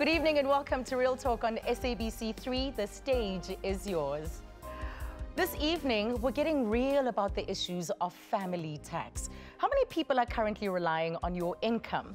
Good evening and welcome to Real Talk on SABC 3. The stage is yours. This evening, we're getting real about the issues of family tax. How many people are currently relying on your income?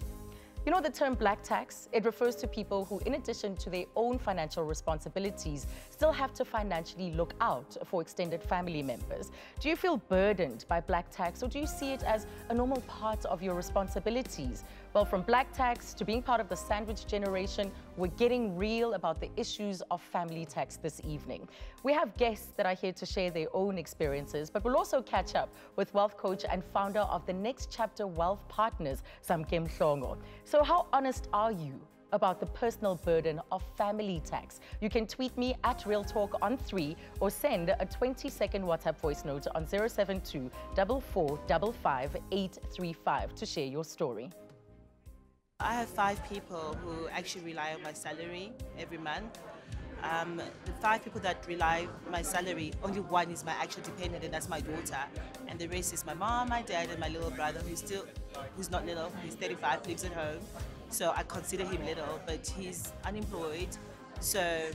You know the term black tax? It refers to people who, in addition to their own financial responsibilities, still have to financially look out for extended family members. Do you feel burdened by black tax, or do you see it as a normal part of your responsibilities? Well, from black tax to being part of the sandwich generation, we're getting real about the issues of family tax this evening. We have guests that are here to share their own experiences, but we'll also catch up with wealth coach and founder of the Next Chapter Wealth Partners, Samke Mhlongo. So how honest are you about the personal burden of family tax? You can tweet me at Real Talk on 3 or send a 20-second WhatsApp voice note on 072 4455 835 to share your story. I have 5 people who actually rely on my salary every month. The 5 people that rely on my salary, only one is my actual dependent, and that's my daughter. And the rest is my mom, my dad, and my little brother, who's not little. He's 35, lives at home. So I consider him little, but he's unemployed. So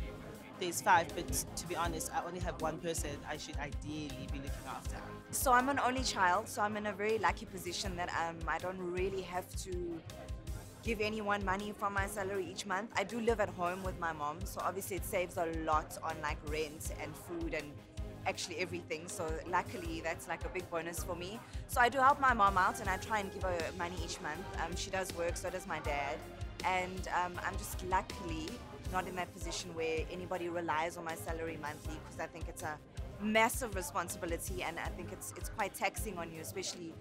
there's 5, but to be honest, I only have one person I should ideally be looking after. So I'm an only child, so I'm in a very lucky position that I don't really have to give anyone money from my salary each month. I do live at home with my mom, so obviously it saves a lot on like rent and food and actually everything. So luckily that's like a big bonus for me. So I do help my mom out and I try and give her money each month. She does work, so does my dad. And I'm just luckily not in that position where anybody relies on my salary monthly, because I think it's a massive responsibility and I think it's quite taxing on you, especially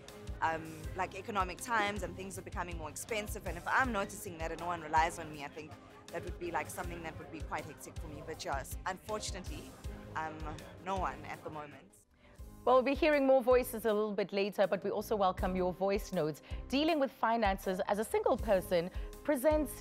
like economic times and things are becoming more expensive, and if I'm noticing that and no one relies on me, I think that would be like something that would be quite hectic for me. But yes, unfortunately, no one at the moment. Well, we'll be hearing more voices a little bit later, but we also welcome your voice notes. Dealing with finances as a single person presents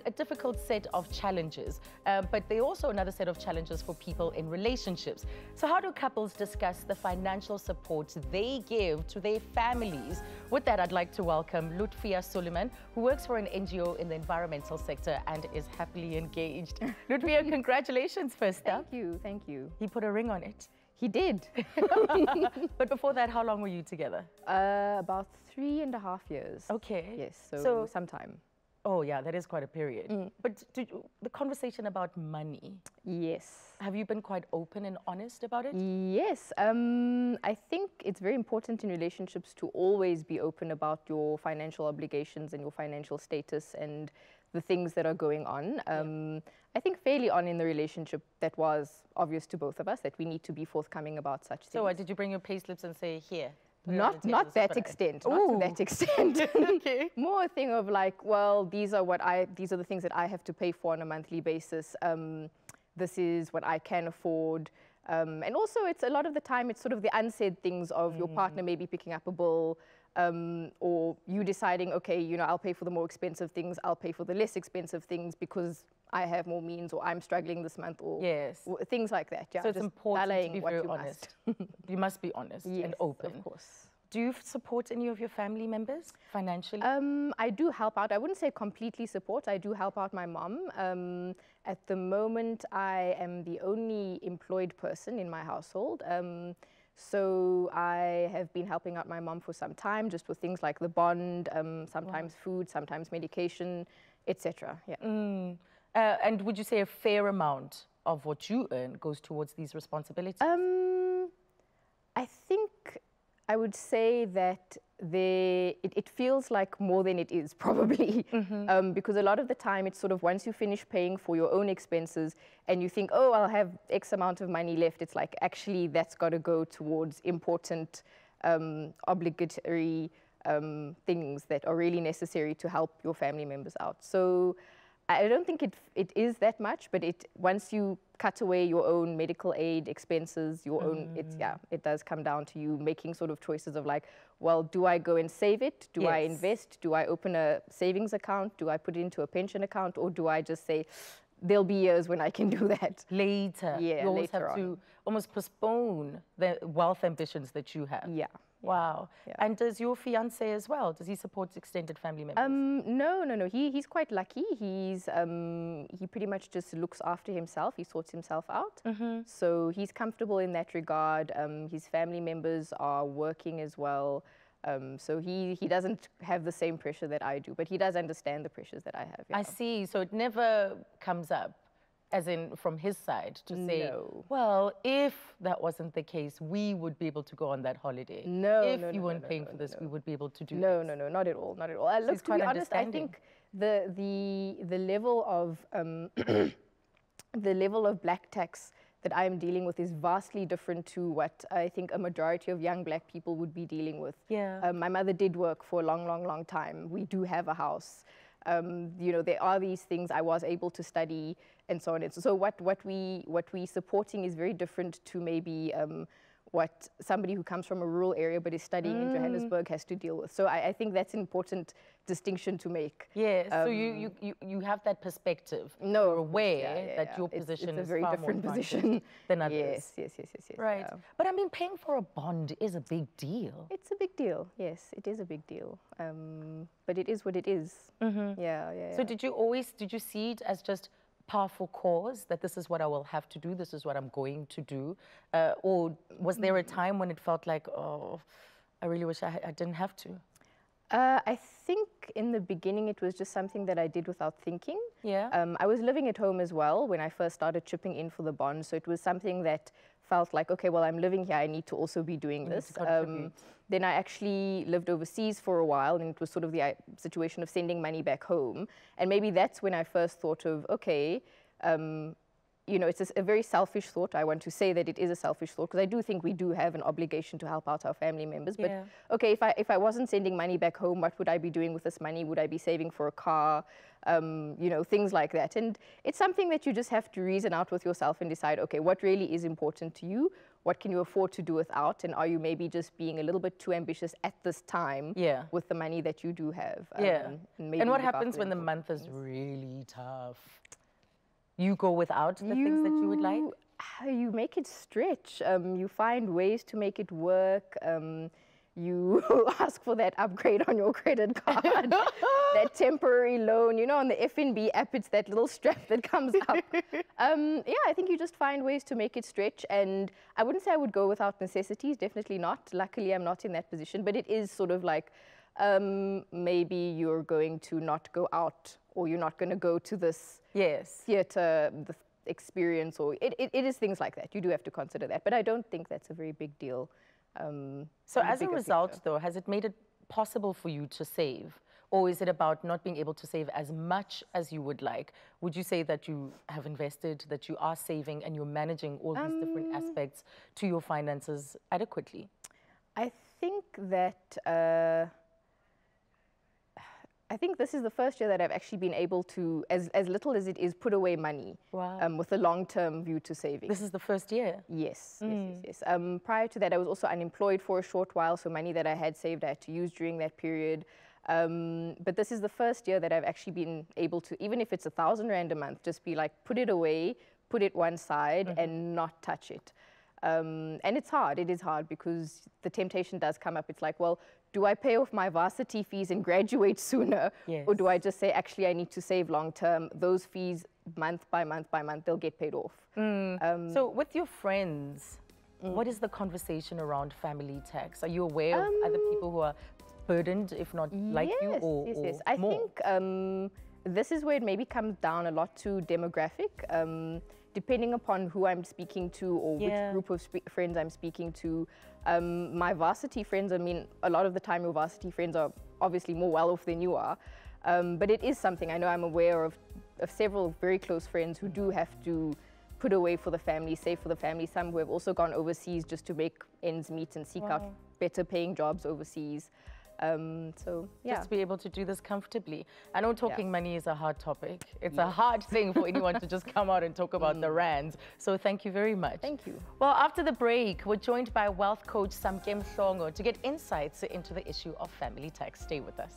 a difficult set of challenges, but there are also another set of challenges for people in relationships. So how do couples discuss the financial support they give to their families? With that, I'd like to welcome Lutfia Suleiman, who works for an NGO in the environmental sector and is happily engaged. Lutfia, congratulations first up. Thank you. He put a ring on it. He did. But before that, how long were you together? About 3.5 years. Okay. Yes, so some time. Oh yeah, that is quite a period. But the conversation about money. Yes. Have you been quite open and honest about it? Yes. I think it's very important in relationships to always be open about your financial obligations and your financial status and the things that are going on. I think fairly on in the relationship, that was obvious to both of us that we need to be forthcoming about such things. So did you bring your payslips and say, here? Not to that extent. Not to that extent. Okay. More a thing of like, well, these are the things that I have to pay for on a monthly basis. This is what I can afford. And also, it's a lot of the time, it's sort of the unsaid things of your partner maybe picking up a bill, or you deciding, okay, you know, I'll pay for the more expensive things, I'll pay for the less expensive things because I have more means, or I'm struggling this month, or things like that. Yeah, so it's important to be very honest. Must. You must be honest and open. Of course. Do you support any of your family members financially? I do help out. I wouldn't say completely support. I do help out my mom. At the moment, I am the only employed person in my household. So I have been helping out my mom for some time, just with things like the bond, sometimes food, sometimes medication, etc. Yeah. And would you say a fair amount of what you earn goes towards these responsibilities? I think I would say that it feels like more than it is, probably. Because a lot of the time, it's sort of once you finish paying for your own expenses and you think, oh, I'll have X amount of money left, it's like, actually, that's got to go towards important, obligatory things that are really necessary to help your family members out. So I don't think it is that much, but once you cut away your own medical aid expenses, your own, it does come down to you making sort of choices of like, well, do I go and save it? Do I invest? Do I open a savings account? Do I put it into a pension account? Or do I just say, there'll be years when I can do that? Later. Yeah, you always later have on. to almost postpone the wealth ambitions that you have. Yeah. Wow. Yeah. And does your fiance as well? Does he support extended family members? No. He's quite lucky. He pretty much just looks after himself. He sorts himself out. So he's comfortable in that regard. His family members are working as well. So he doesn't have the same pressure that I do, but he does understand the pressures that I have. Yeah. I see. So it never comes up, as in from his side, to say, No. well, if that wasn't the case, we would be able to go on that holiday. No, if no, you no, weren't no, paying no, for no, this, no. we would be able to do No, this. no, not at all, not at all. he's Look, to quite be honest, I understanding. think the level of black tax that I am dealing with is vastly different to what I think a majority of young black people would be dealing with. Yeah. My mother did work for a long time. We do have a house. You know, there are these things. I was able to study and so on. And so what we supporting is very different to maybe what somebody who comes from a rural area but is studying in Johannesburg has to deal with. So I think that's an important distinction to make. Yes, so you have that perspective. No, You're of course, aware that your It's position a is very far different more position than others. Yes. Right. Yeah. But I mean, paying for a bond is a big deal. It's a big deal. Yes, it is a big deal. But it is what it is. Yeah. So did you see it as just powerful cause, that this is what I will have to do, this is what I'm going to do? Or was there a time when it felt like, oh, I really wish I didn't have to? I think in the beginning it was just something that I did without thinking. Yeah. I was living at home as well when I first started chipping in for the bond, so it was something that felt like, okay, well, I'm living here, I need to also be doing this. Then I actually lived overseas for a while, and it was sort of the situation of sending money back home. And maybe that's when I first thought of, okay, you know, it's a very selfish thought. I want to say that it is a selfish thought, because I do think we do have an obligation to help out our family members. But okay, if I wasn't sending money back home, what would I be doing with this money? Would I be saving for a car? You know, things like that. And it's something that you just have to reason out with yourself and decide, okay, what really is important to you? What can you afford to do without? And are you maybe just being a little bit too ambitious at this time with the money that you do have? And what happens when the month is really tough? You go without the things that you would like? You make it stretch. You find ways to make it work. You ask for that upgrade on your credit card, that temporary loan. You know, on the FNB app, it's that little strap that comes up. Yeah, I think you just find ways to make it stretch. And I wouldn't say I would go without necessities, definitely not. Luckily, I'm not in that position. But it is sort of like, maybe you're going to not go out, or you're not going to go to this theatre experience, or it is things like that. You do have to consider that. But I don't think that's a very big deal. So as a result, though, has it made it possible for you to save? Or is it about not being able to save as much as you would like? Would you say that you have invested, that you are saving, and you're managing all these different aspects to your finances adequately? I think that I think this is the first year that I've actually been able to, as little as it is, put away money with a long-term view to saving. This is the first year? Yes. Prior to that, I was also unemployed for a short while, so money that I had saved I had to use during that period. But this is the first year that I've actually been able to, even if it's 1,000 Rand a month, just be like, put it away, put it one side and not touch it. And it's hard. It is hard because the temptation does come up. It's like, well, do I pay off my varsity fees and graduate sooner? Or do I just say, actually, I need to save long term? Those fees, month by month by month, they'll get paid off. So with your friends, what is the conversation around family tax? Are you aware of other people who are burdened, if not like you, or yes. I think this is where it maybe comes down a lot to demographic. Depending upon who I'm speaking to or which group of friends I'm speaking to. My varsity friends, I mean, a lot of the time your varsity friends are obviously more well off than you are. But it is something, I know I'm aware of several very close friends who do have to put away for the family, save for the family. Some who have also gone overseas just to make ends meet and seek out better paying jobs overseas. Just to be able to do this comfortably. I know talking money is a hard topic. It's a hard thing for anyone to just come out and talk about the rands. So thank you very much. Thank you. Well, after the break, we're joined by wealth coach Samkem Hlongo to get insights into the issue of family tax. Stay with us.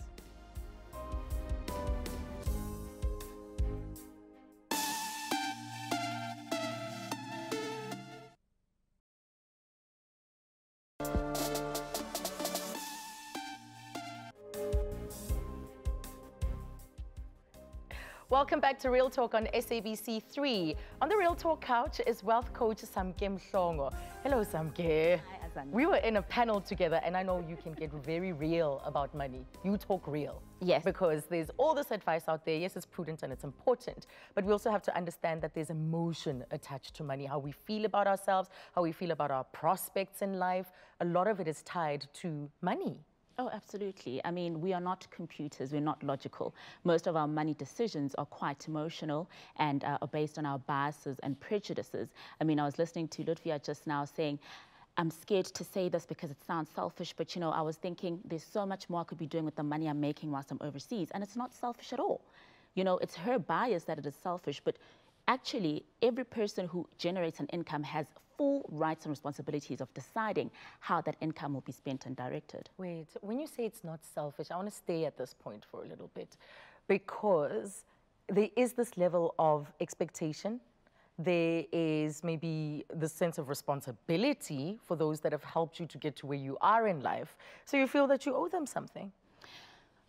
Welcome back to Real Talk on SABC 3. On the Real Talk couch is wealth coach Samke Mhlongo. Hello, Samke. Hi, Azania. We were in a panel together, and I know you can get very real about money. You talk real. Yes. Because there's all this advice out there. Yes, it's prudent and it's important, but we also have to understand that there's emotion attached to money, how we feel about ourselves, how we feel about our prospects in life. A lot of it is tied to money. Oh, absolutely. I mean, we are not computers. We're not logical. Most of our money decisions are quite emotional and are based on our biases and prejudices. I mean, I was listening to Ludwia just now saying, I'm scared to say this because it sounds selfish, but, you know, I was thinking there's so much more I could be doing with the money I'm making whilst I'm overseas, and it's not selfish at all. You know, it's her bias that it is selfish, but actually, every person who generates an income has full rights and responsibilities of deciding how that income will be spent and directed. Wait, when you say it's not selfish, I want to stay at this point for a little bit, because there is this level of expectation. There is maybe the sense of responsibility for those that have helped you to get to where you are in life. So you feel that you owe them something.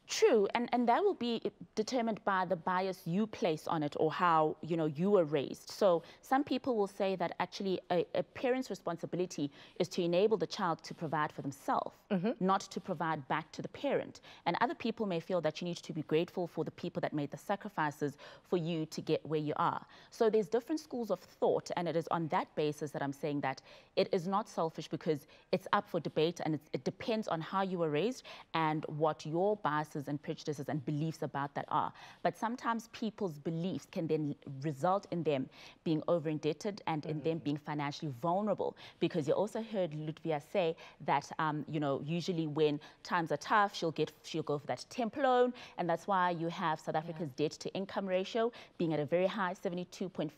True, and that will be determined by the bias you place on it or how, you know, you were raised. So some people will say that actually a parent's responsibility is to enable the child to provide for themselves, not to provide back to the parent. And other people may feel that you need to be grateful for the people that made the sacrifices for you to get where you are. So there's different schools of thought, and it is on that basis that I'm saying that it is not selfish, because it's up for debate, and it depends on how you were raised and what your biases and prejudices and beliefs about that are. But sometimes people's beliefs can then result in them being over indebted and in them being financially vulnerable, because you also heard Ludwia say that you know, usually when times are tough, she'll go for that temp loan, and that's why you have South Africa's debt to income ratio being at a very high 72.5%,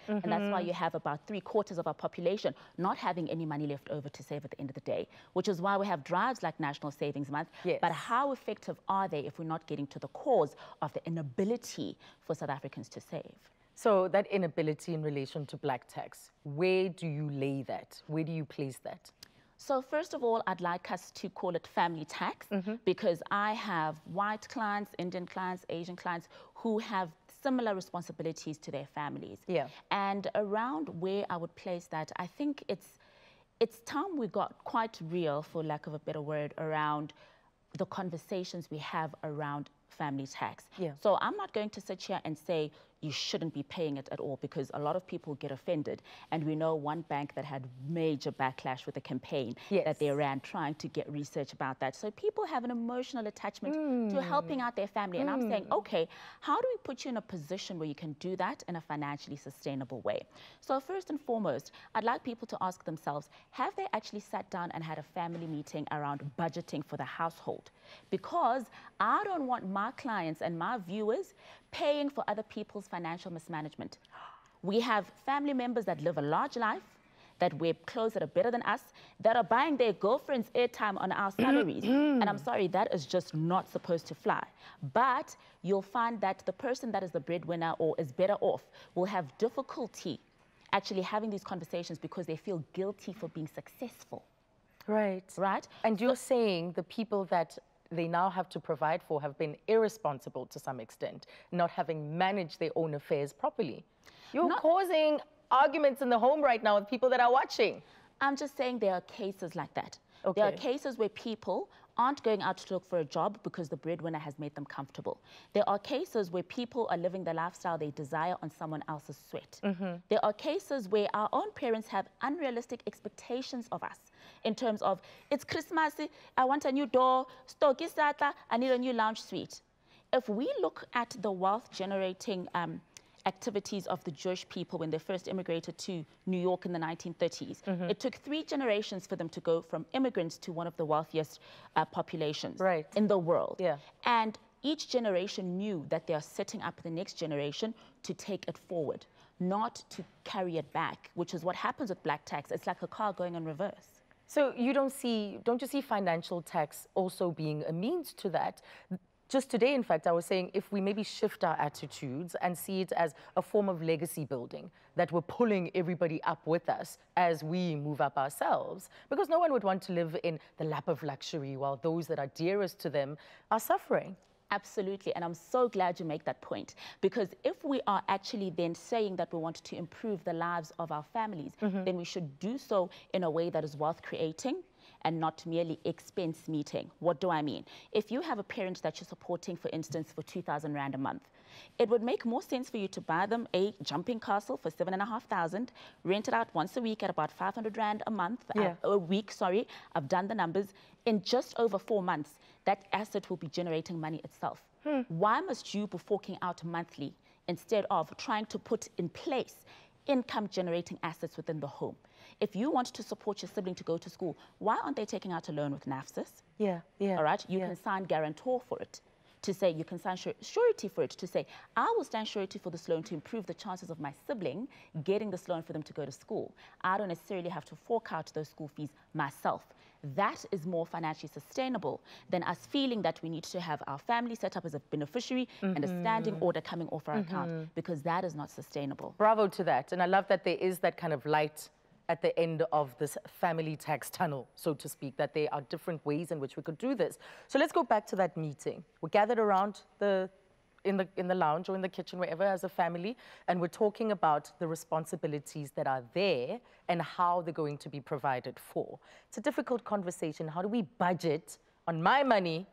and that's why you have about 3/4 of our population not having any money left over to save at the end of the day, which is why we have drives like National Savings Month. Yes. But how effective are they if we're not getting to the cause of the inability for South Africans to save? So that inability in relation to black tax, where do you lay that? Where do you place that? So first of all, I'd like us to call it family tax, because I have white clients, Indian clients, Asian clients who have similar responsibilities to their families. Yeah. And around where I would place that, I think it's time we got quite real, for lack of a better word, around the conversations we have around family tax. Yeah. So I'm not going to sit here and say you shouldn't be paying it at all, because a lot of people get offended. And we know one bank that had major backlash with a campaign that they ran trying to get research about that. So people have an emotional attachment to helping out their family. And I'm saying, okay, how do we put you in a position where you can do that in a financially sustainable way? So first and foremost, I'd like people to ask themselves, have they actually sat down and had a family meeting around budgeting for the household? Because I don't want my clients and my viewers paying for other people's financial mismanagement. We have family members that live a large life, that wear clothes that are better than us, that are buying their girlfriend's airtime on our salaries. And I'm sorry, that is just not supposed to fly. But you'll find that the person that is the breadwinner or is better off will have difficulty actually having these conversations because they feel guilty for being successful. Right. Right? And you're saying the people that they now have to provide for have been irresponsible to some extent, not having managed their own affairs properly. You're causing arguments in the home right now with people that are watching. I'm just saying there are cases like that. Okay. There are cases where people aren't going out to look for a job because the breadwinner has made them comfortable. There are cases where people are living the lifestyle they desire on someone else's sweat. There are cases where our own parents have unrealistic expectations of us in terms of, it's Christmas, I want a new door, I need a new lounge suite. If we look at the wealth generating activities of the Jewish people when they first immigrated to New York in the 1930s. It took 3 generations for them to go from immigrants to one of the wealthiest populations in the world. Yeah. And each generation knew that they are setting up the next generation to take it forward, not to carry it back, which is what happens with black tax. It's like a car going in reverse. So don't you see financial tax also being a means to that? Just today, in fact, I was saying if we maybe shift our attitudes and see it as a form of legacy building, that we're pulling everybody up with us as we move up ourselves, because no one would want to live in the lap of luxury while those that are dearest to them are suffering. Absolutely, and I'm so glad you make that point, because if we are actually then saying that we want to improve the lives of our families, then we should do so in a way that is wealth creating and not merely expense meeting. What do I mean? If you have a parent that you're supporting, for instance, for 2,000 Rand a month, it would make more sense for you to buy them a jumping castle for 7,500, rent it out once a week at about 500 Rand a month, a week, sorry. I've done the numbers. In just over 4 months, that asset will be generating money itself. Why must you be forking out monthly instead of trying to put in place income generating assets within the home? If you want to support your sibling to go to school, why aren't they taking out a loan with NAFSIS? All right, you can sign guarantor for it, to say you can sign surety for it, to say I will stand surety for this loan to improve the chances of my sibling getting this loan for them to go to school. I don't necessarily have to fork out those school fees myself. That is more financially sustainable than us feeling that we need to have our family set up as a beneficiary and a standing order coming off our account, because that is not sustainable. Bravo to that. And I love that there is that kind of light at the end of this family tax tunnel, so to speak, that there are different ways in which we could do this. So let's go back to that meeting. We're gathered around in the lounge or in the kitchen, wherever, as a family, and we're talking about the responsibilities that are there and how they're going to be provided for. It's a difficult conversation. How do we budget on my money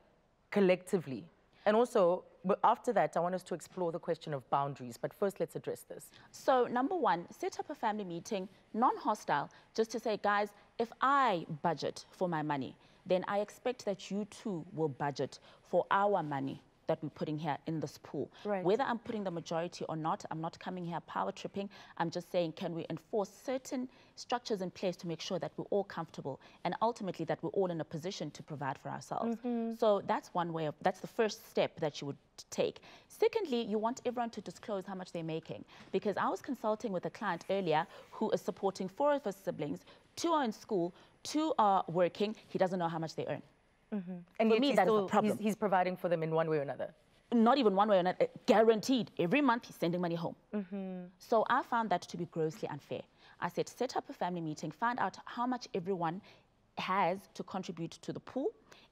collectively? And also, after that, I want us to explore the question of boundaries. But first, let's address this. So, number one, set up a family meeting, non-hostile, just to say, guys, if I budget for my money, then I expect that you too will budget for our money that we're putting here in this pool. Right. Whether I'm putting the majority or not, I'm not coming here power tripping. I'm just saying, can we enforce certain structures in place to make sure that we're all comfortable and ultimately that we're all in a position to provide for ourselves. So that's one way of, that's the first step that you would take. Secondly, you want everyone to disclose how much they're making, because I was consulting with a client earlier who is supporting 4 of his siblings, 2 are in school, 2 are working. He doesn't know how much they earn. And for me, that is a problem. He's providing for them in one way or another. Not even one way or another, guaranteed. Every month he's sending money home. So I found that to be grossly unfair. I said, set up a family meeting, find out how much everyone has to contribute to the pool,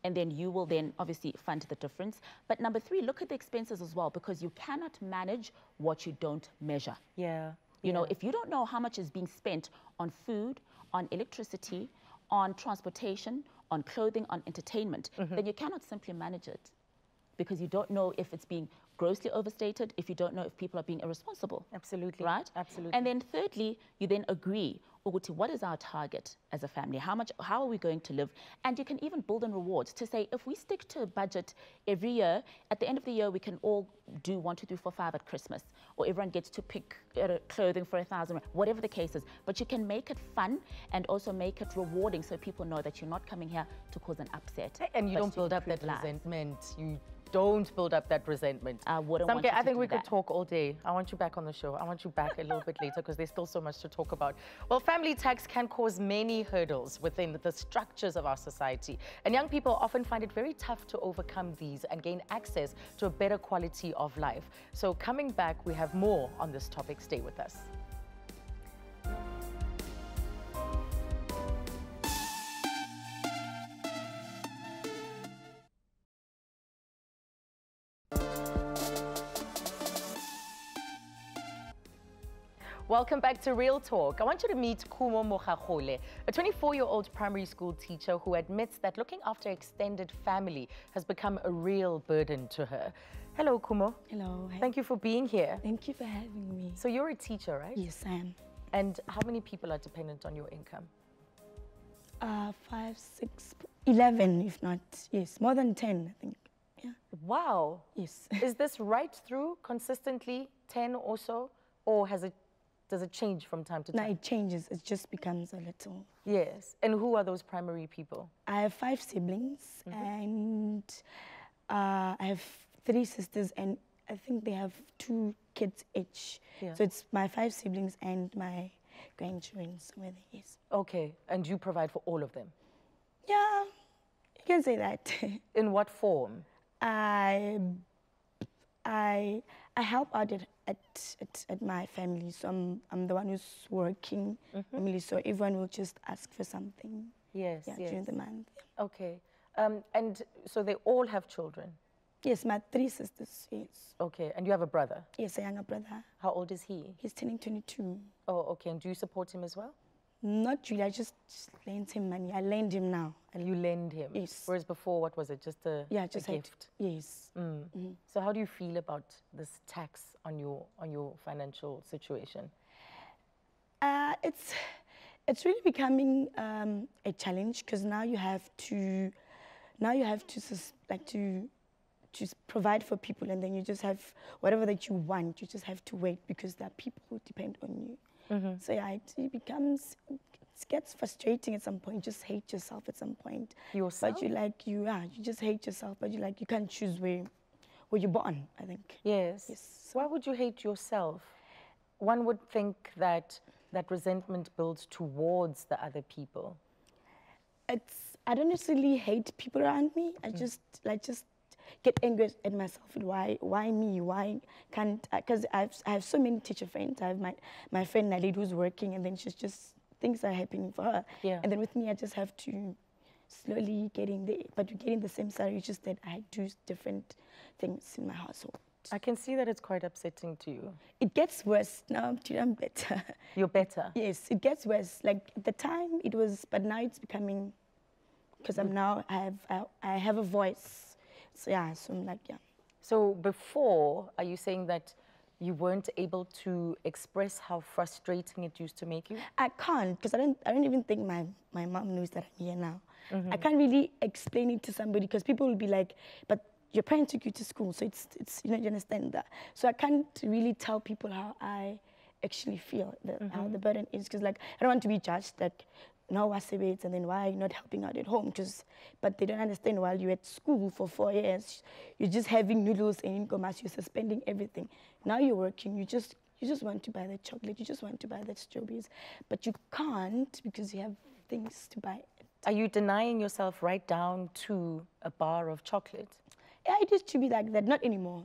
and then you will then obviously fund the difference. But number 3, look at the expenses as well, because you cannot manage what you don't measure. You know, if you don't know how much is being spent on food, on electricity, on transportation, on clothing, on entertainment, then you cannot simply manage it, because you don't know if it's being grossly overstated, if you don't know if people are being irresponsible. Absolutely. Right? Absolutely. And then thirdly, you then agree, what is our target as a family? How are we going to live? And you can even build in rewards to say, if we stick to a budget every year, at the end of the year, we can all do 1, 2, 3, 4, 5 at Christmas, or everyone gets to pick clothing for 1,000, whatever the case is. But you can make it fun and also make it rewarding, so people know that you're not coming here to cause an upset. And you don't build up that resentment. You don't build up that resentment. I wouldn't want you to I think do we could that. talk all day. I want you back on the show. I want you back a little bit later, because there's still so much to talk about. Well, family tax can cause many hurdles within the structures of our society. And young people often find it very tough to overcome these and gain access to a better quality of life. So coming back, we have more on this topic. Stay with us. Welcome back to Real Talk. I want you to meet Kumo Mokgakgole, a 24-year-old primary school teacher who admits that looking after extended family has become a real burden to her. Hello, Kumo. Hello. Hi. Thank you for being here. Thank you for having me. So you're a teacher, right? Yes, I am. And how many people are dependent on your income? 5, 6, 11, if not, yes, more than 10, I think. Yeah. Wow. Yes. Is this right through consistently 10 or so, or does it change from time to time? No, it changes. It just becomes a little. Yes. And who are those primary people? I have 5 siblings, and I have 3 sisters, and I think they have 2 kids each. Yeah. So it's my 5 siblings and my grandchildren somewhere there, yes. Okay. And you provide for all of them? Yeah, you can say that. In what form? I help out at my family, so I'm the one who's working family, so everyone will just ask for something. Yes, Yeah, yes. during the month. Yeah. Okay. And so they all have children? Yes, my 3 sisters, yes. Okay, and you have a brother. Yes, a younger brother. How old is he? He's turning 22. Oh, okay, and do you support him as well? Not really, I just lend him money. I lend him now. You lend him? Yes. Whereas before, what was it, just a, Yeah, just a gift? Yes. So how do you feel about this tax on your financial situation? It's really becoming a challenge because now you have to provide for people, and then you just have whatever that you want. You just have to wait because there are people who depend on you. So yeah, it gets frustrating at some point. You just hate yourself at some point. Yourself? But you just hate yourself. But you can't choose where you're born, I think. Yes. Yes. Why would you hate yourself? One would think that resentment builds towards the other people. I don't necessarily hate people around me. I just get angry at myself. Why me? Why can't? Because I have so many teacher friends. I have my friend Nalid who's working, and then she's just things are happening for her. Yeah. And then with me, I just have to slowly getting there. But we're getting the same salary. It's just that I do different things in my household. I can see that it's quite upsetting to you. It gets worse now. I'm better. You're better. Yes, it gets worse. Like at the time it was, but now it's becoming. Because I have a voice. So yeah, so I'm like, yeah. So before, are you saying that you weren't able to express how frustrating it used to make you? I can't, because I don't even think my mom knows that I'm here now. I can't really explain it to somebody because people will be like, but your parents took you to school, so it's you understand that. So I can't really tell people how I actually feel, how the burden is, because like I don't want to be judged like, no, what's the weight, and then why are you not helping out at home? But they don't understand while you're at school for 4 years, you're just having noodles and incomas, you're suspending everything. Now you're working, you just want to buy the chocolate, you just want to buy the strawberries, but you can't because you have things to buy. Are you denying yourself right down to a bar of chocolate? Yeah, it used to be like that. Not anymore.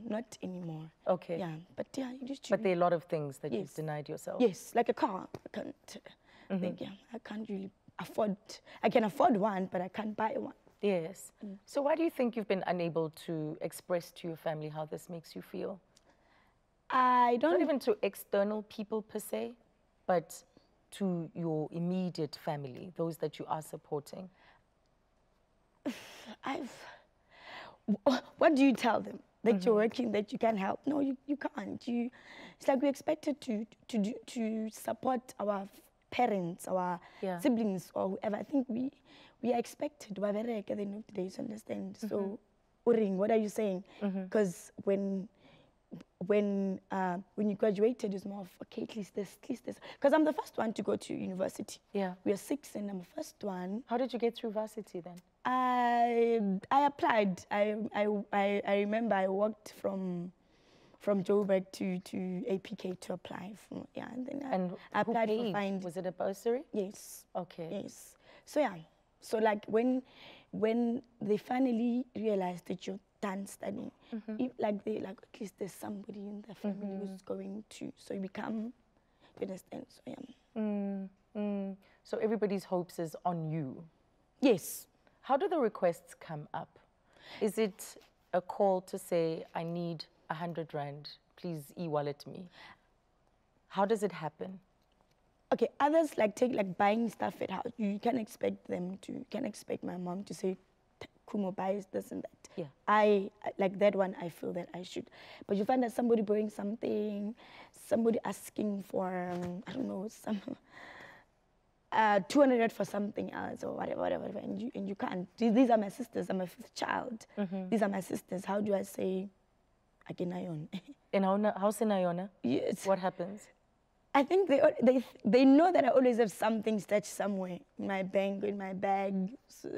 Okay. Yeah, but yeah, it used to But be. there are a lot of things that Yes. you've denied yourself. Yes, like a car. I can't. Think, yeah, I can't really afford. I can afford one, but I can't buy one. Yes. So why do you think you've been unable to express to your family how this makes you feel? I Not don't. even to external people per se, but to your immediate family, those that you are supporting. What do you tell them? That you're working, that you can help? No, you can't. It's like we're expected to support our parents, our siblings, or whoever. I think we are expected. At the end of the day, you understand. So, Uring, what are you saying? Because when you graduated, it's more of okay, at least this. Because I'm the first one to go to university. Yeah. We are 6, and I'm the first one. How did you get through varsity then? I applied. I remember I walked from Joburg to APK to apply for, and then I applied who for find. Was it a bursary? Yes. Okay. Yes. So yeah. So like when they finally realized that you're done studying, at least there's somebody in the family who's going to. So you become, you understand? So yeah. So everybody's hopes is on you. Yes. How do the requests come up? Is it a call to say, I need 100 Rand, please e-wallet me? How does it happen? Okay, others take buying stuff at house. You can expect my mom to say, Kumo buys this and that. Yeah. I like that one, I feel that I should. But you find that somebody borrowing something, somebody asking for, I don't know, some 200 for something else or whatever, and you can't. These are my sisters. I'm a 5th child. These are my sisters. How do I say, Akenayon? In house in Iona? Yes. What happens? I think they know that I always have something stashed somewhere in my bank, in my bag. So,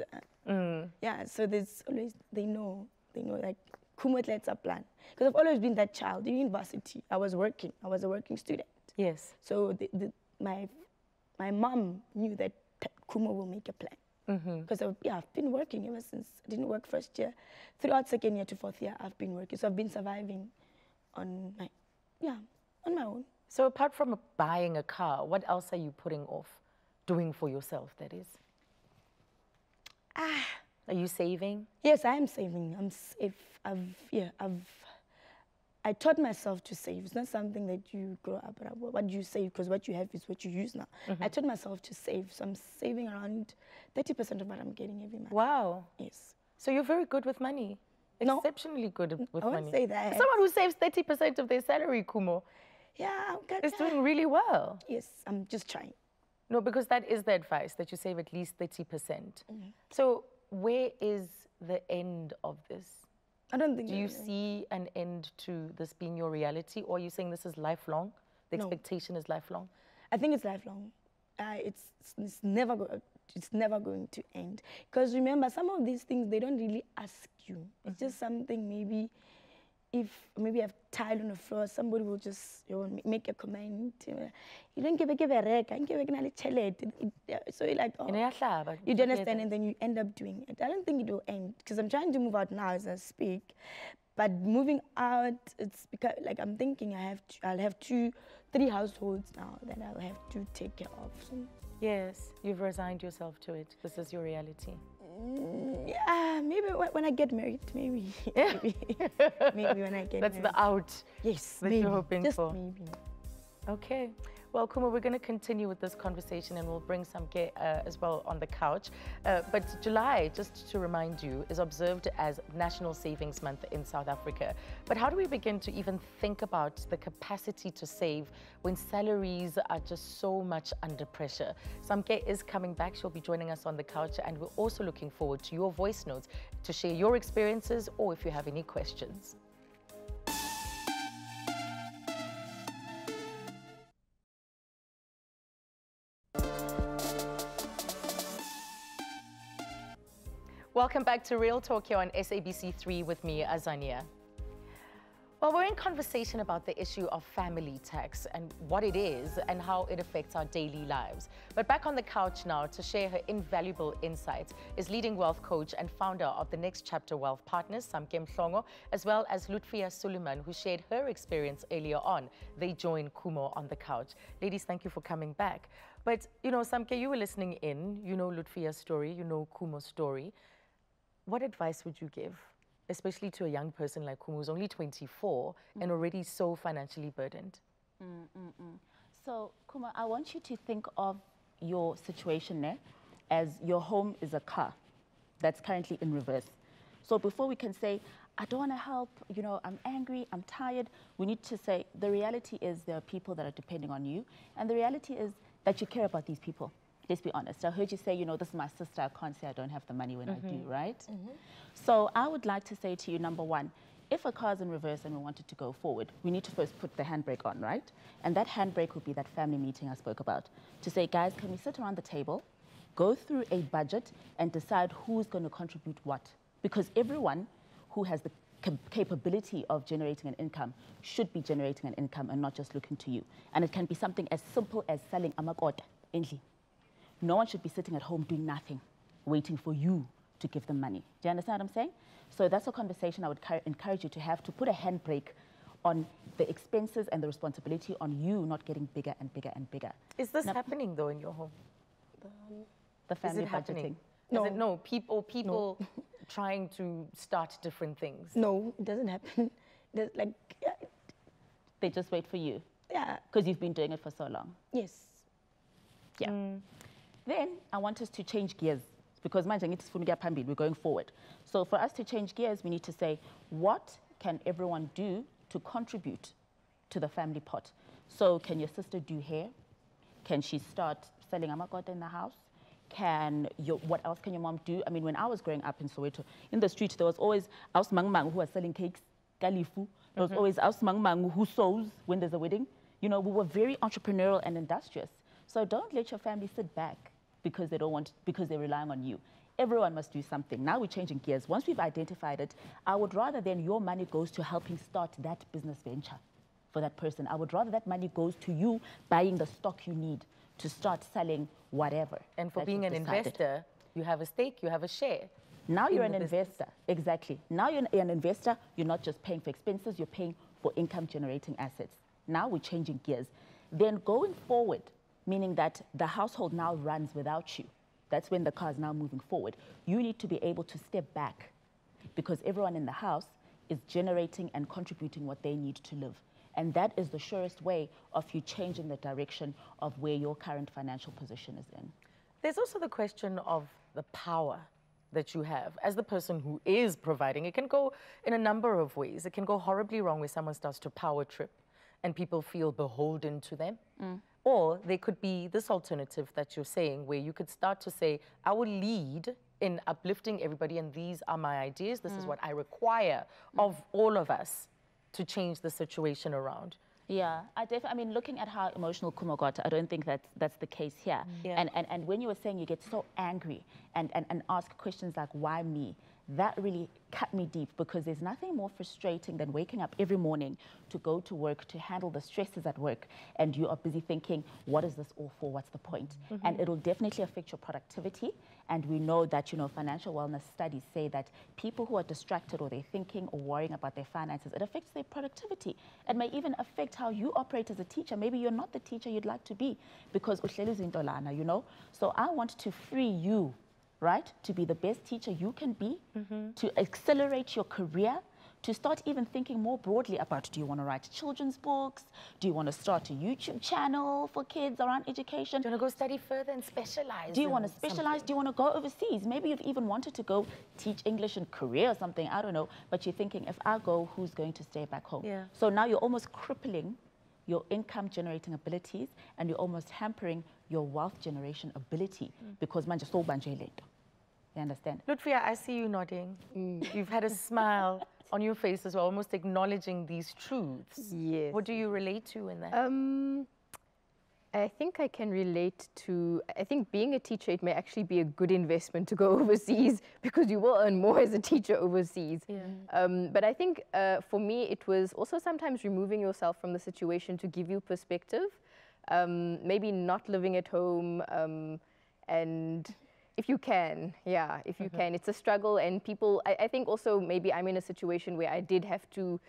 yeah. So there's always they know like let's plan. Because I've always been that child. In university, I was working. I was a working student. Yes. So my mom knew that Kumo will make a plan. Because I've been working ever since. I didn't work first year. Throughout 2nd year to 4th year, I've been working. So I've been surviving on my own. So apart from buying a car, what else are you putting off doing for yourself, that is? Are you saving? Yes, I am saving. I'm safe. I taught myself to save. It's not something that you grow up with. What you save, because what you have is what you use now. I taught myself to save, so I'm saving around 30% of what I'm getting every month. Wow. Yes. So you're very good with money. No. Exceptionally good with I money. wouldn't say that. Someone who saves 30% of their salary, Kumo, Yeah, is doing really well. Yes, I'm just trying. No, because that is the advice, that you save at least 30%. So where is the end of this? I don't think. Do you see an end to this being your reality, or are you saying this is lifelong? The No. expectation is lifelong? I think it's lifelong. It's never going to end. Because remember, some of these things, they don't really ask you. It's just something maybe, if maybe I've tiled on the floor, somebody will just make a comment. You don't give a rek, I give a so you're like, oh, you don't understand, and then you end up doing it. I don't think it will end, because I'm trying to move out now as I speak. But moving out, it's because, like, I'm thinking I'll have 2-3 households now that I'll have to take care of. So, Yes, you've resigned yourself to it. This is your reality. yeah, maybe when I get married, maybe. maybe when I get That's married. the out Yes, that maybe. you're hoping Just for. maybe. Okay. Well, Kuma, we're going to continue with this conversation, and we'll bring some as well on the couch. But July, just to remind you, is observed as National Savings Month in South Africa. But how do we begin to even think about the capacity to save when salaries are just so much under pressure? Samke is coming back. She'll be joining us on the couch, and we're also looking forward to your voice notes to share your experiences, or if you have any questions. Welcome back to Real Talk here on SABC 3 with me, Azania. Well, we're in conversation about the issue of family tax and what it is and how it affects our daily lives. But back on the couch now to share her invaluable insights is leading wealth coach and founder of the Next Chapter Wealth Partners, Samke Mhlongo, as well as Lutfia Suleiman, who shared her experience earlier on. They join Kumo on the couch. Ladies, thank you for coming back. But, you know, Samke, you were listening in. You know Lutfia's story. You know Kumo's story. What advice would you give, especially to a young person like Kumu, who's only 24 and already so financially burdened? So, Kuma, I want you to think of your situation there as your home is a car that's currently in reverse. So before we can say, I don't want to help, you know, I'm angry, I'm tired, we need to say, the reality is there are people that are depending on you, and the reality is that you care about these people. Let's be honest. I heard you say, you know, this is my sister, I can't say I don't have the money when I do, right? So I would like to say to you, number one, if a car's in reverse and we want it to go forward, we need to first put the handbrake on, right? And that handbrake would be that family meeting I spoke about. To say, guys, can we sit around the table, go through a budget, and decide who's going to contribute what? Because everyone who has the capability of generating an income should be generating an income and not just looking to you. And it can be something as simple as selling amakota endli. No one should be sitting at home doing nothing, waiting for you to give them money. Do you understand what I'm saying? So that's a conversation I would encourage you to have, to put a handbrake on the expenses and the responsibility on you not getting bigger and bigger and bigger. Is this happening, though, in your home? The family Is it happening? No. Is it, no, people trying to start different things? No, it doesn't happen. There's like, They just wait for you yeah, because you've been doing it for so long. yes. Yeah. Then I want us to change gears because we're going forward. So for us to change gears, we need to say, what can everyone do to contribute to the family pot? So can your sister do hair? Can she start selling amakota in the house? What else can your mom do? I mean, when I was growing up in Soweto, in the street, there was always Aus Mangmang who was selling cakes, Kalifu. There was always Aus Mangmang who sews when there's a wedding. You know, we were very entrepreneurial and industrious. So don't let your family sit back because they're relying on you. Everyone must do something. Now we're changing gears. Once we've identified it, I would rather then your money goes to helping start that business venture for that person. I would rather that money goes to you buying the stock you need to start selling whatever. And for being an investor, you have a stake, you have a share. Now you're an investor, exactly. Now you're an investor, you're not just paying for expenses, you're paying for income generating assets. Now we're changing gears. Then going forward, meaning that the household now runs without you. That's when the car is now moving forward. You need to be able to step back because everyone in the house is generating and contributing what they need to live. And that is the surest way of you changing the direction of where your current financial position is in. There's also the question of the power that you have as the person who is providing. It can go in a number of ways. It can go horribly wrong where someone starts to power trip and people feel beholden to them. Or there could be this alternative that you're saying where you could start to say, I will lead in uplifting everybody and these are my ideas. This is what I require of all of us to change the situation around. Yeah, I mean, looking at how emotional Kumo got, I don't think that's the case here. Yeah. And when you were saying you get so angry and ask questions like, why me? That really cut me deep because there's nothing more frustrating than waking up every morning to go to work, to handle the stresses at work, and you are busy thinking, what is this all for? What's the point? And it'll definitely affect your productivity. And we know that, you know, financial wellness studies say that people who are distracted or they're thinking or worrying about their finances, it affects their productivity. It may even affect how you operate as a teacher. Maybe you're not the teacher you'd like to be because uhleli zintolana, you know? So I want to free you, right, to be the best teacher you can be, to accelerate your career, to start even thinking more broadly about, do you want to write children's books? Do you want to start a YouTube channel for kids around education? Do you want to go study further and specialize? Do you want to specialize? Do you want to go overseas? Maybe you've even wanted to go teach English in Korea or something, I don't know. But you're thinking, if I go, who's going to stay back home? Yeah. So now you're almost crippling your income generating abilities and you're almost hampering your wealth generation ability because manje so banje lento. You understand? Lutfia, I see you nodding. You've had a smile on your face as well, almost acknowledging these truths. Yes. What do you relate to in that? I think I can relate to, I think being a teacher, it may actually be a good investment to go overseas because you will earn more as a teacher overseas. Yeah. But I think for me, it was also sometimes removing yourself from the situation to give you perspective. Maybe not living at home and if you can, yeah, if you can. It's a struggle and people, I think also maybe I'm in a situation where I did have to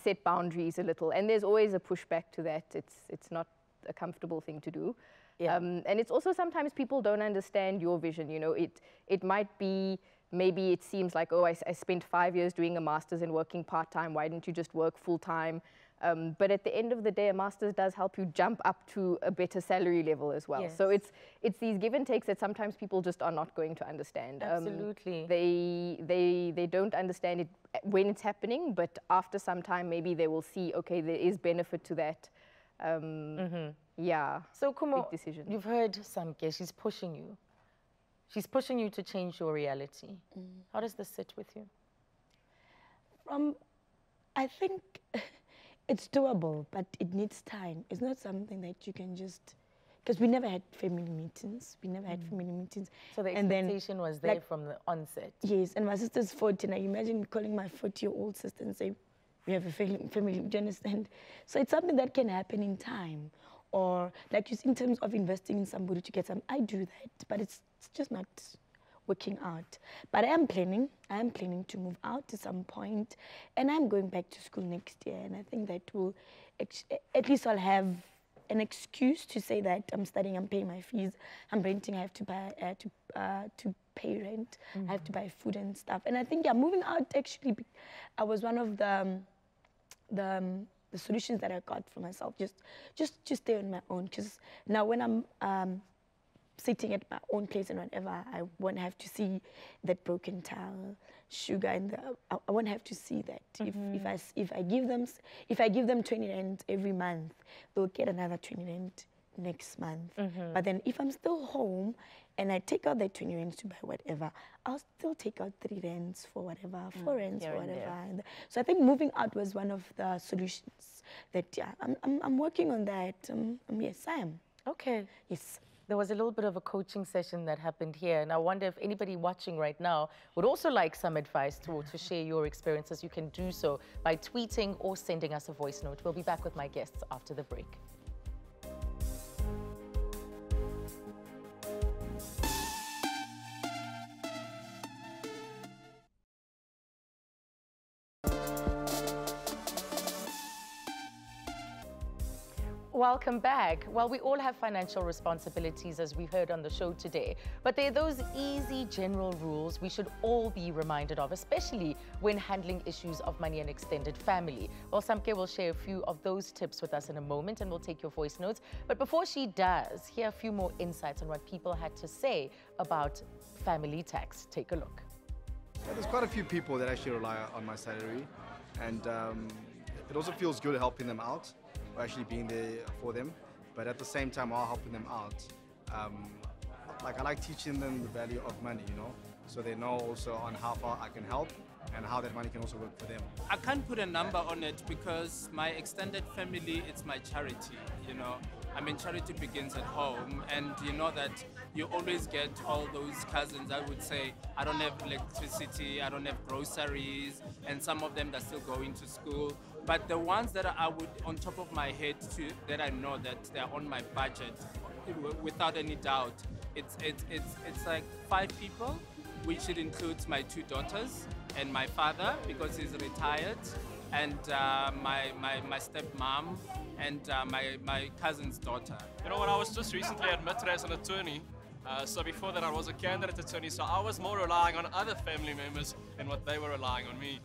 set boundaries a little and there's always a pushback to that. It's not a comfortable thing to do. Yeah. And it's also sometimes people don't understand your vision, you know, it might be, maybe it seems like, oh, I spent 5 years doing a master's and working part-time, why didn't you just work full-time? But at the end of the day, a master's does help you jump up to a better salary level as well. Yes. So it's these give and takes that sometimes people just are not going to understand. Absolutely. They don't understand it when it's happening, but after some time, maybe they will see, okay, there is benefit to that. Yeah. So Kumo, big decision. you've heard Samke, she's pushing you. She's pushing you to change your reality. How does this sit with you? I think it's doable, but it needs time. It's not something that you can just, because we never had family meetings. We never had family meetings. So the And expectation was there like, from the onset. Yes, and my sister's 40. Now imagine calling my 40-year-old sister and say, we have a family, do you understand? So it's something that can happen in time. Or like just in terms of investing in somebody to get some, I do that, but it's just not working out. But I am planning to move out at some point, and I'm going back to school next year, and I think that will, at least I'll have an excuse to say that I'm studying, I'm paying my fees, I'm renting, I have to buy, to pay rent, I have to buy food and stuff. And I think, yeah, moving out actually, I was one of the solutions that I got for myself, just to stay on my own. Because now when I'm sitting at my own place and whatever, I won't have to see that broken towel, sugar, and I won't have to see that. If I give them 20 rand every month, they'll get another 20 rand next month. But then if I'm still home and I take out that 20 rands to buy whatever, I'll still take out 3 rands for whatever, 4 rands for whatever. And so I think moving out was one of the solutions that, yeah, I'm working on that. Yes, I am. Okay. Yes. There was a little bit of a coaching session that happened here, and I wonder if anybody watching right now would also like some advice to share your experiences. You can do so by tweeting or sending us a voice note. We'll be back with my guests after the break. welcome back. Well, we all have financial responsibilities, as we heard on the show today, but there are those easy general rules we should all be reminded of, especially when handling issues of money and extended family. Well, Samke will share a few of those tips with us in a moment, and we'll take your voice notes. But before she does, here are a few more insights on what people had to say about family tax. Take a look. Yeah, there's quite a few people that actually rely on my salary, and it also feels good helping them out, or actually being there for them, but at the same time while helping them out, like I like teaching them the value of money, you know, so they know also on how far I can help and how that money can also work for them. I can't put a number on it because my extended family, it's my charity, you know. I mean, charity begins at home, and you know that you always get all those cousins that would say, I don't have electricity, I don't have groceries, and some of them are still going to school. But the ones that I would, on top of my head, that I know that they're on my budget, without any doubt, it's like 5 people, which it includes my 2 daughters and my father, because he's retired, and my stepmom, and my cousin's daughter. You know what, I was just recently admitted as an attorney. So before that I was a candidate attorney, so I was more relying on other family members than what they were relying on me.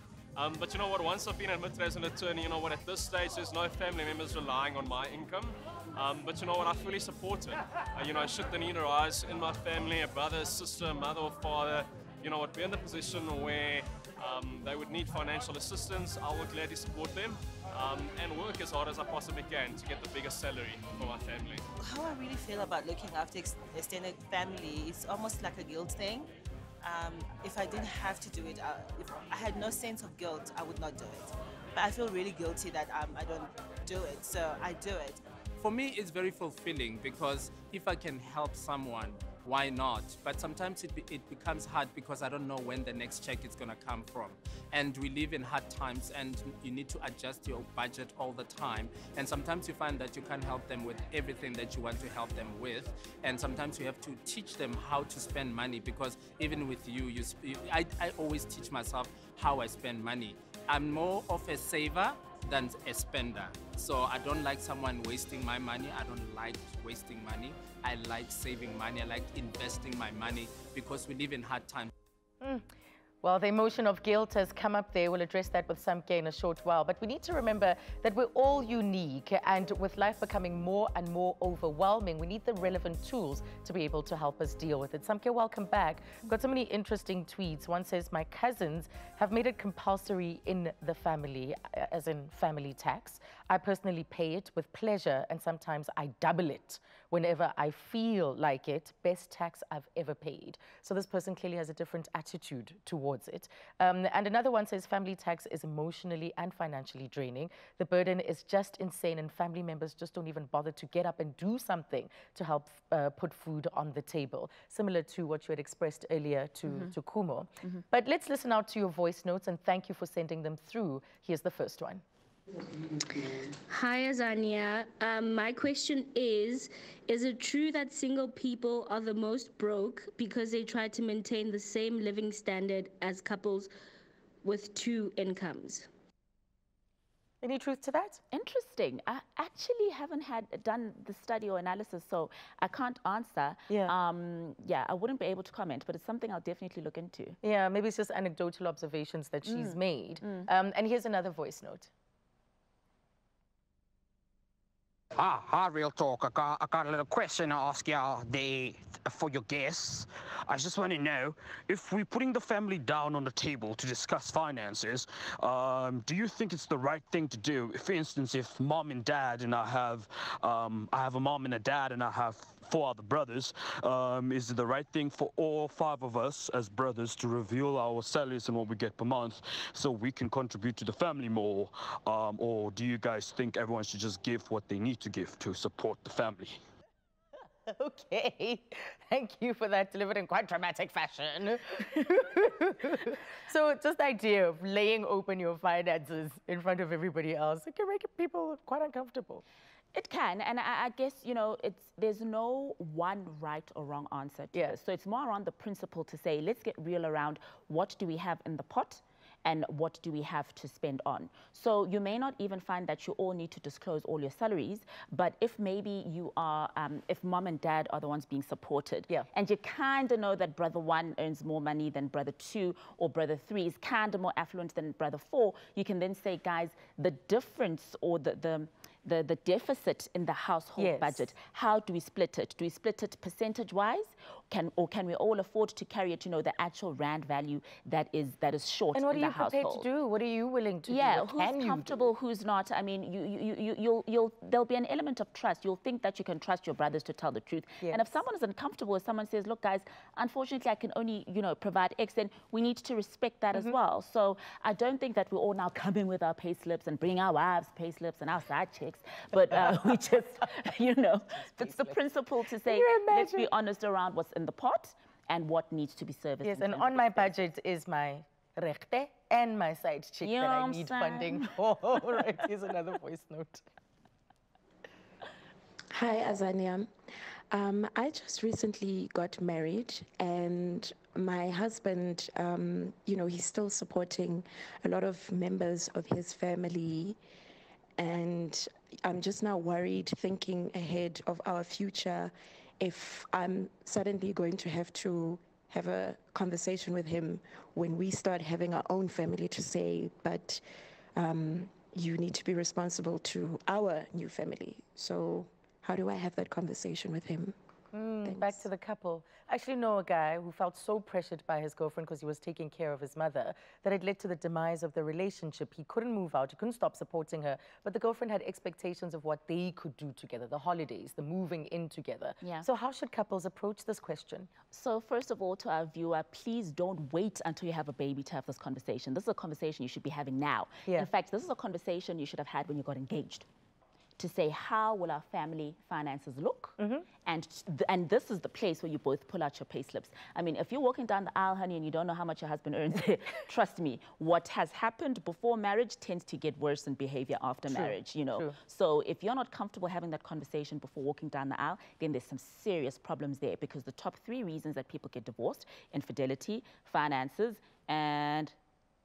But you know what, once I've been admitted as an attorney, you know what, at this stage there's no family members relying on my income. But you know what, I fully support it. You know, should the need arise in my family, a brother, sister, mother or father, you know what, we're in the position where they would need financial assistance, I will gladly support them and work as hard as I possibly can to get the biggest salary for my family. How I really feel about looking after extended family is almost like a guilt thing. If I didn't have to do it, if I had no sense of guilt, I would not do it. But I feel really guilty that I don't do it, so I do it. For me, it's very fulfilling because if I can help someone, why not? But sometimes it becomes hard because I don't know when the next check is going to come from. And we live in hard times, and you need to adjust your budget all the time. And sometimes you find that you can't help them with everything that you want to help them with. And sometimes you have to teach them how to spend money, because even with I always teach myself how I spend money. I'm more of a saver than a spender. So I don't like someone wasting my money. I don't like wasting money. I like saving money. I like investing my money because we live in hard times. Well, the emotion of guilt has come up there. We'll address that with Samke in a short while. But we need to remember that we're all unique, and with life becoming more and more overwhelming, we need the relevant tools to be able to help us deal with it. Samke, welcome back. We've got so many interesting tweets. One says, my cousins have made it compulsory in the family, as in family tax. I personally pay it with pleasure, and sometimes I double it whenever I feel like it. Best tax I've ever paid. So this person clearly has a different attitude towards it. And another one says family tax is emotionally and financially draining. The burden is just insane, and family members just don't even bother to get up and do something to help put food on the table. Similar to what you had expressed earlier to Kumo. But let's listen out to your voice notes, and thank you for sending them through. Here's the first one. Hi, Azania. My question is it true that single people are the most broke because they try to maintain the same living standard as couples with 2 incomes? Any truth to that? Interesting. I actually haven't done the study or analysis, so I can't answer. Yeah. Yeah, I wouldn't be able to comment, but it's something I'll definitely look into. Yeah, maybe it's just anecdotal observations that she's made. And here's another voice note. Hi, Real Talk. I got a little question to ask y'all for your guests. I just want to know, if we're putting the family down on the table to discuss finances, do you think it's the right thing to do? For instance, if mom and dad and I have a mom and a dad and I have 4 other brothers, is it the right thing for all 5 of us as brothers to reveal our salaries and what we get per month so we can contribute to the family more? Or do you guys think everyone should just give what they need to give to support the family? Okay, thank you for that, delivered in quite dramatic fashion. So just the idea of laying open your finances in front of everybody else, it can make people quite uncomfortable. It can, and I guess, you know, there's no one right or wrong answer to this. So it's more around the principle to say, let's get real around what do we have in the pot, and what do we have to spend on. So you may not even find that you all need to disclose all your salaries, but if maybe you are, if mom and dad are the ones being supported, and you kind of know that brother 1 earns more money than brother 2, or brother 3 is kind of more affluent than brother 4, you can then say, guys, the difference or the deficit in the household budget, how do we split it? Do we split it percentage-wise? Can we all afford to carry it, the actual rand value that is short in the household? And what are you prepared to do? What are you willing to do? Yeah, who's comfortable, who's not? I mean, there'll be an element of trust. You'll think that you can trust your brothers to tell the truth. And if someone is uncomfortable, if someone says, look, guys, unfortunately, I can only, provide X, then we need to respect that as well. So I don't think that we all now come in with our pay slips and bring our wives' pay slips and our side checks, but we just, it's the principle to say, let's be honest around what's in the pot and what needs to be serviced. Yes, and on my budget is my rechte and my side chick that I need funding for. Right, here's another voice note. Hi, Azania. I just recently got married, and my husband, he's still supporting a lot of members of his family, and I'm just now worried, thinking ahead of our future, if I'm suddenly going to have a conversation with him when we start having our own family, to say, but you need to be responsible to our new family. So how do I have that conversation with him? Back to the couple. I actually know a guy who felt so pressured by his girlfriend because he was taking care of his mother that it led to the demise of the relationship. He couldn't move out, he couldn't stop supporting her, but the girlfriend had expectations of what they could do together, the holidays, the moving in together. So how should couples approach this question? So first of all, to our viewer, please don't wait until you have a baby to have this conversation. This is a conversation you should be having now. In fact, this is a conversation you should have had when you got engaged, to say, how will our family finances look? And this is the place where you both pull out your pay slips. I mean, if you're walking down the aisle, honey, and you don't know how much your husband earns, trust me, what has happened before marriage tends to get worse in behavior after marriage, So if you're not comfortable having that conversation before walking down the aisle, then there's some serious problems there, because the top 3 reasons that people get divorced: infidelity, finances, and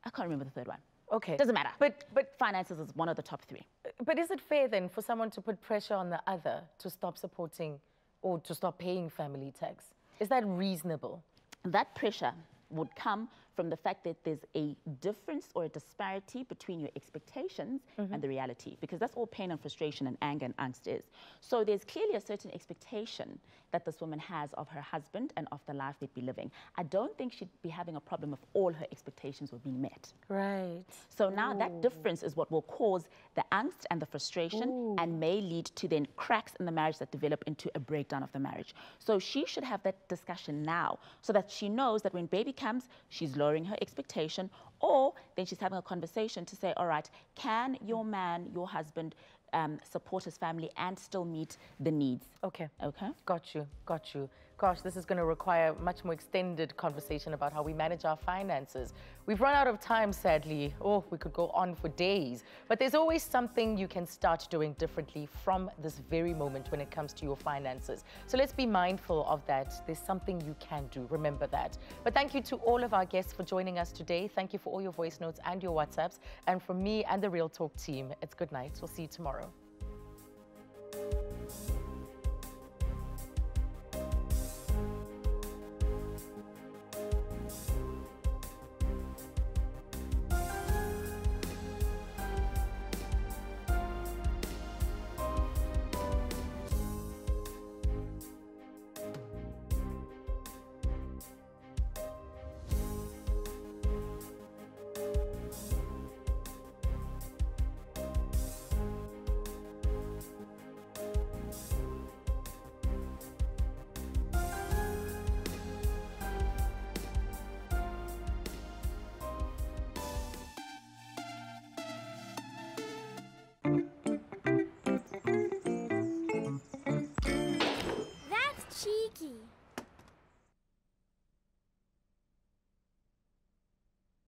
I can't remember the third one. Okay. Doesn't matter. But finances is one of the top 3. But is it fair then for someone to put pressure on the other to stop supporting or to stop paying family tax? Is that reasonable? That pressure would come from the fact that there's a difference or a disparity between your expectations and the reality, because that's all pain and frustration and anger and angst is. So there's clearly a certain expectation that this woman has of her husband and of the life they'd be living. I don't think she'd be having a problem if all her expectations were being met. Right. So now that difference is what will cause the angst and the frustration and may lead to then cracks in the marriage that develop into a breakdown of the marriage. So she should have that discussion now, so that she knows that when baby comes, she's lowering her expectation, or then she's having a conversation to say, all right, can your man, your husband, support his family and still meet the needs? Okay. Okay. Got you. Got you. Gosh, this is going to require much more extended conversation about how we manage our finances. We've run out of time, sadly. Oh, we could go on for days. But there's always something you can start doing differently from this very moment when it comes to your finances. So let's be mindful of that. There's something you can do. Remember that. But thank you to all of our guests for joining us today. Thank you for all your voice notes and your WhatsApps. And from me and the Real Talk team, it's good night. We'll see you tomorrow.